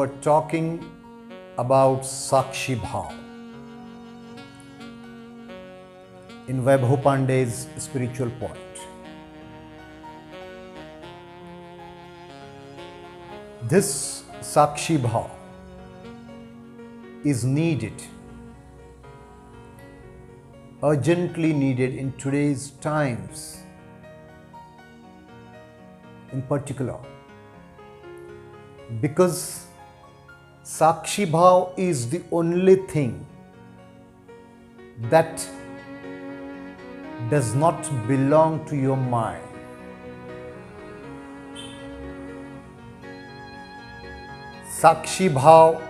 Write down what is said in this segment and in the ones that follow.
were talking about Sakshi Bhav in Vaibhav Pande's spiritual point. This Sakshi Bhav is needed, urgently needed in today's times in particular, because Sakshi Bhav is the only thing that does not belong to your mind. Sakshi Bhav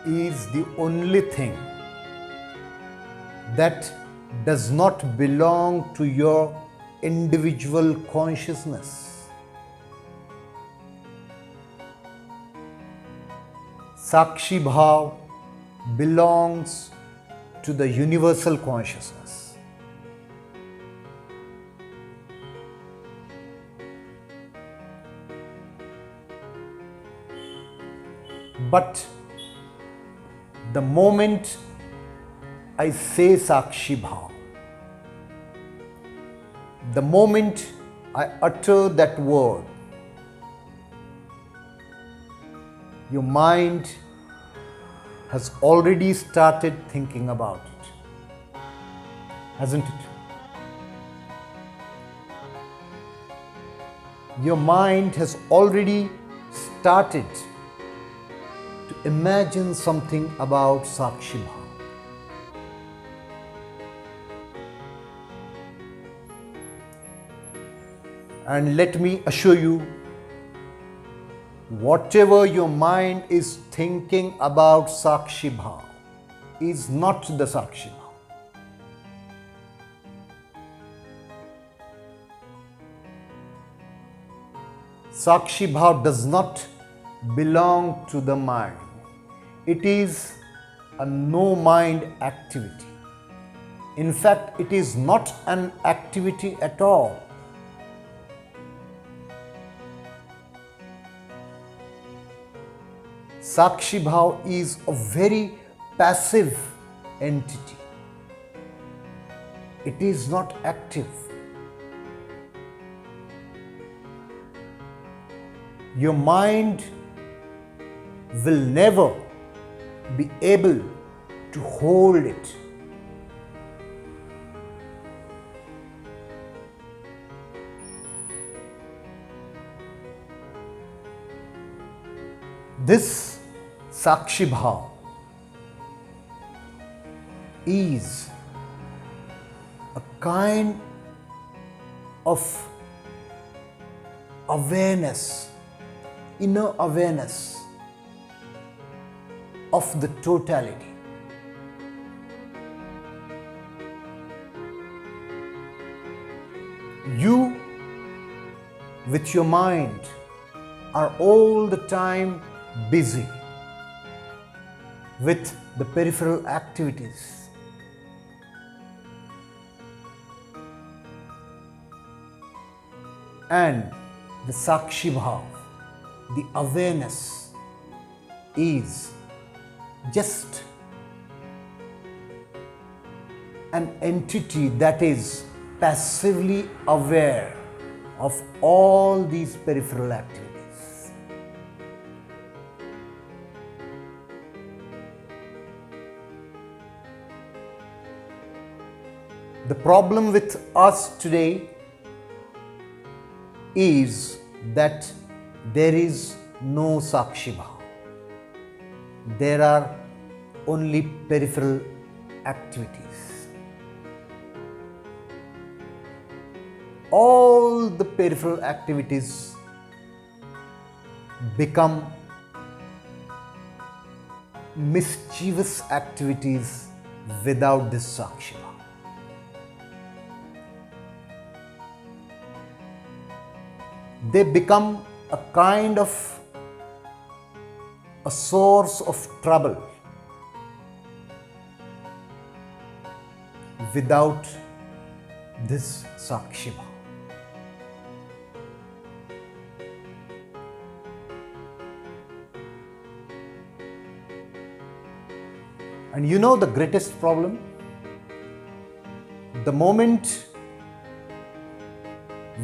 is the only thing that does not belong to your individual consciousness. Sakshi Bhav belongs to the universal consciousness. But the moment I say Sakshi Bhav, the moment I utter that word, your mind has already started thinking about it, hasn't it? Your mind has already started to imagine something about Sakshi Bhav. And let me assure you, whatever your mind is thinking about Sakshi Bhav is not the Sakshi Bhav. Sakshi Bhav does not belong to the mind. It is a no mind activity. In fact, it is not an activity at all. Sakshi Bhav is a very passive entity. It is not active. Your mind will never be able to hold it. This Sakshi Bhav is a kind of awareness, inner awareness of the totality. You, with your mind, are all the time busy with the peripheral activities. And the Sakshi Bhav, the awareness, is just an entity that is passively aware of all these peripheral activities. The problem with us today is that there is no Sakshi Bhav. There are only peripheral activities. All the peripheral activities become mischievous activities without this Sakshi Bhav. They become a kind of a source of trouble without this Sakshi Bhav. And you know the greatest problem? The moment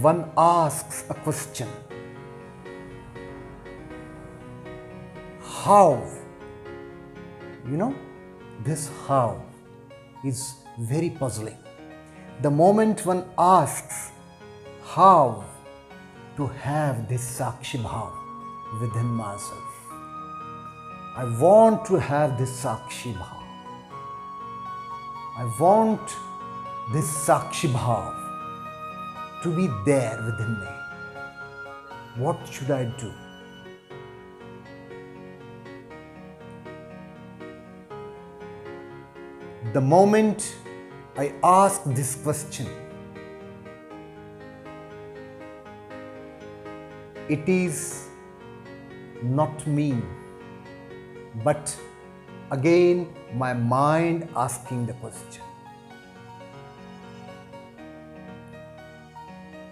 one asks a question, how? This how is very puzzling. The moment one asks how to have this Sakshi Bhav within myself, I want to have this Sakshi Bhav. I want this Sakshi Bhav to be there within me. What should I do? The moment I ask this question, it is not me, but again my mind asking the question.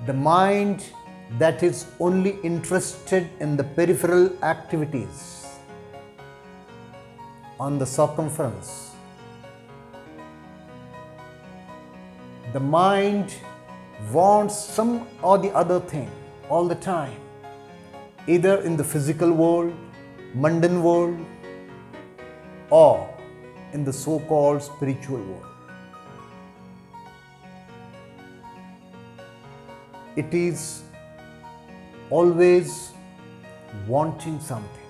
The mind that is only interested in the peripheral activities on the circumference. The mind wants some or the other thing all the time, either in the physical world, mundane world, or in the so-called spiritual world. It is always wanting something.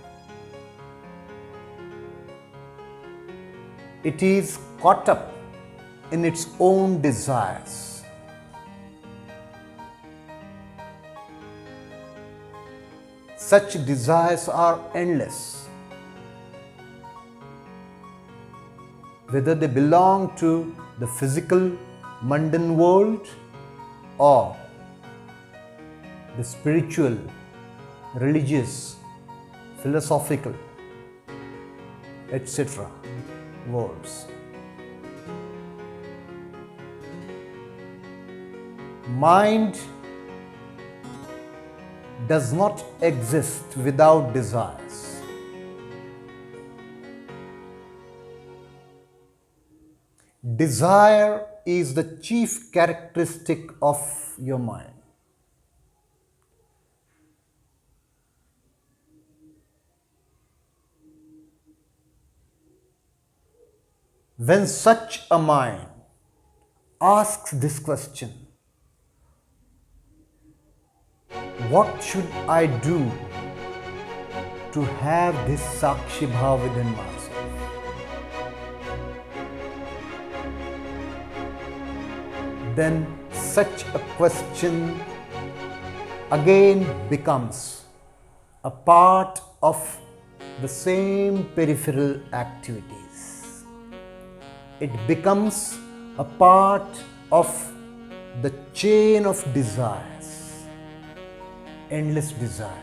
It is caught up in its own desires. Such desires are endless. Whether they belong to the physical, mundane world or the spiritual, religious, philosophical, etc. worlds. Mind does not exist without desires. Desire is the chief characteristic of your mind. When such a mind asks this question, what should I do to have this Sakshi Bhav within myself? Then such a question again becomes a part of the same peripheral activities. It becomes a part of the chain of desires, endless desires.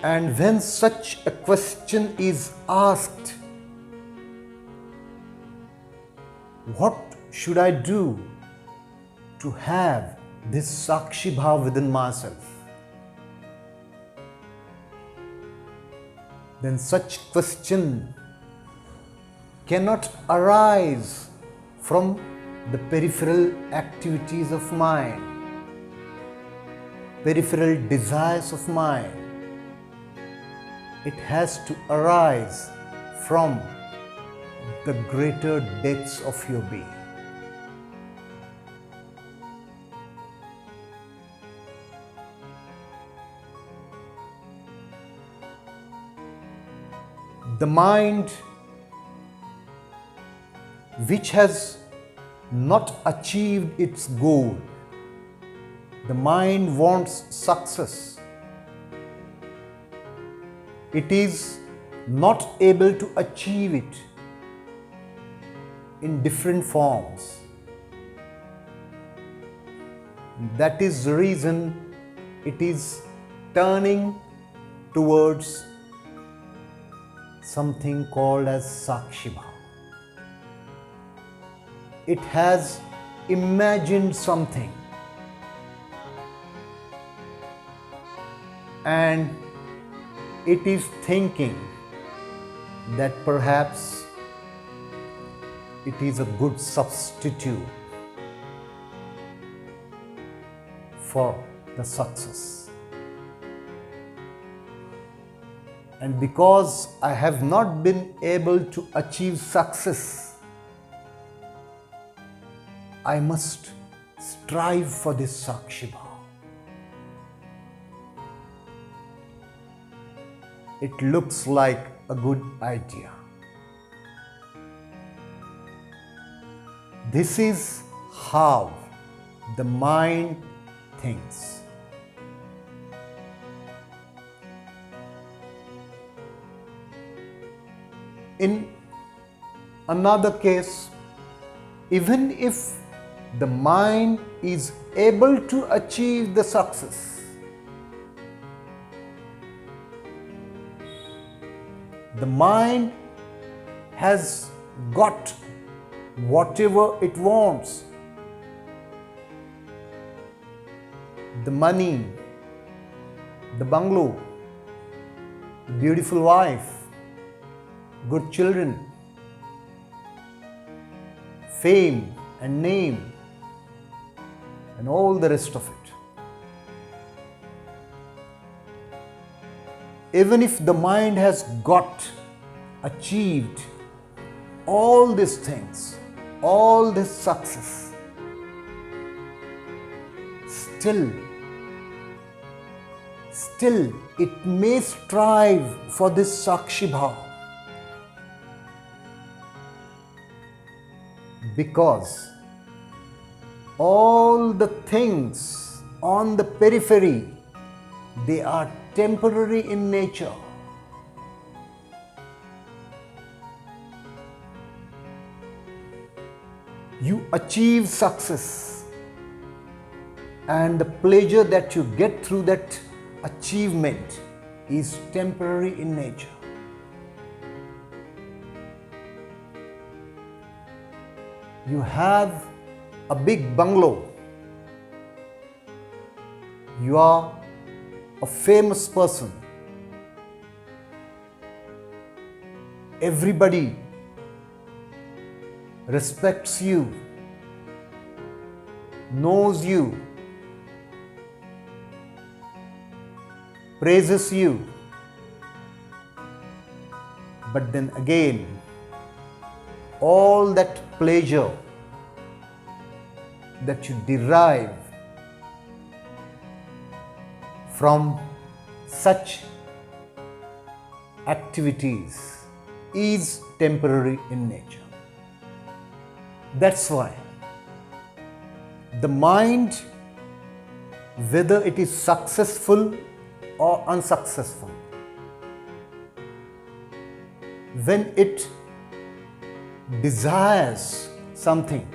And when such a question is asked, what should I do to have this Sakshi Bhav within myself? Then such question cannot arise from the peripheral activities of mind, peripheral desires of mind. It has to arise from the greater depths of your being. The mind which has not achieved its goal, the mind wants success. It is not able to achieve it in different forms. That is the reason it is turning towards something called as Sakshi Bhav. It has imagined something and it is thinking that perhaps it is a good substitute for the success. And because I have not been able to achieve success, I must strive for this Sakshi Bhav. It looks like a good idea. This is how the mind thinks. In another case, even if the mind is able to achieve the success, the mind has got whatever it wants. The money, the bungalow, the beautiful wife, good children, fame and name, and all the rest of it. Even if the mind has achieved all these things, all this success, still it may strive for this Sakshi Bhav, because all the things on the periphery, they are temporary in nature. You achieve success, and the pleasure that you get through that achievement is temporary in nature. You have a big bungalow. You are a famous person. Everybody respects you, knows you, praises you. But then again, all that pleasure that you derive from such activities is temporary in nature. That's why the mind, whether it is successful or unsuccessful, when it desires something,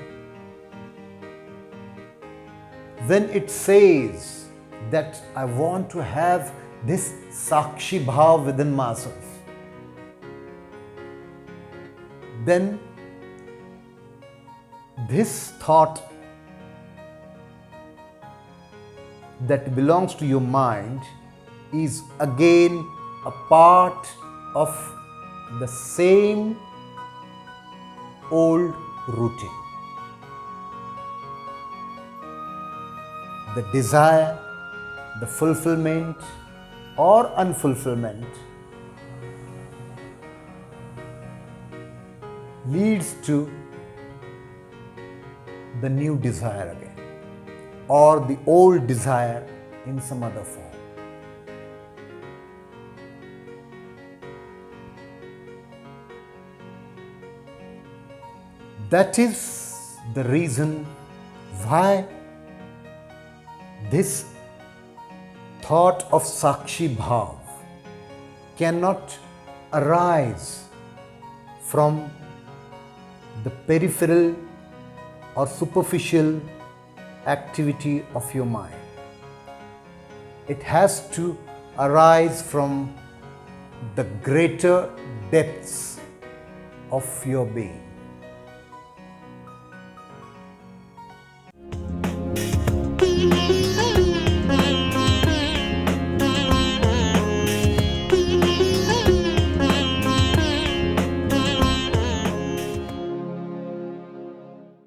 when it says that I want to have this Sakshi Bhav within myself, then this thought that belongs to your mind is again a part of the same old routine. The desire, the fulfillment or unfulfillment leads to the new desire again, or the old desire in some other form. That is the reason why this thought of Sakshi Bhav cannot arise from the peripheral or superficial activity of your mind. It has to arise from the greater depths of your being.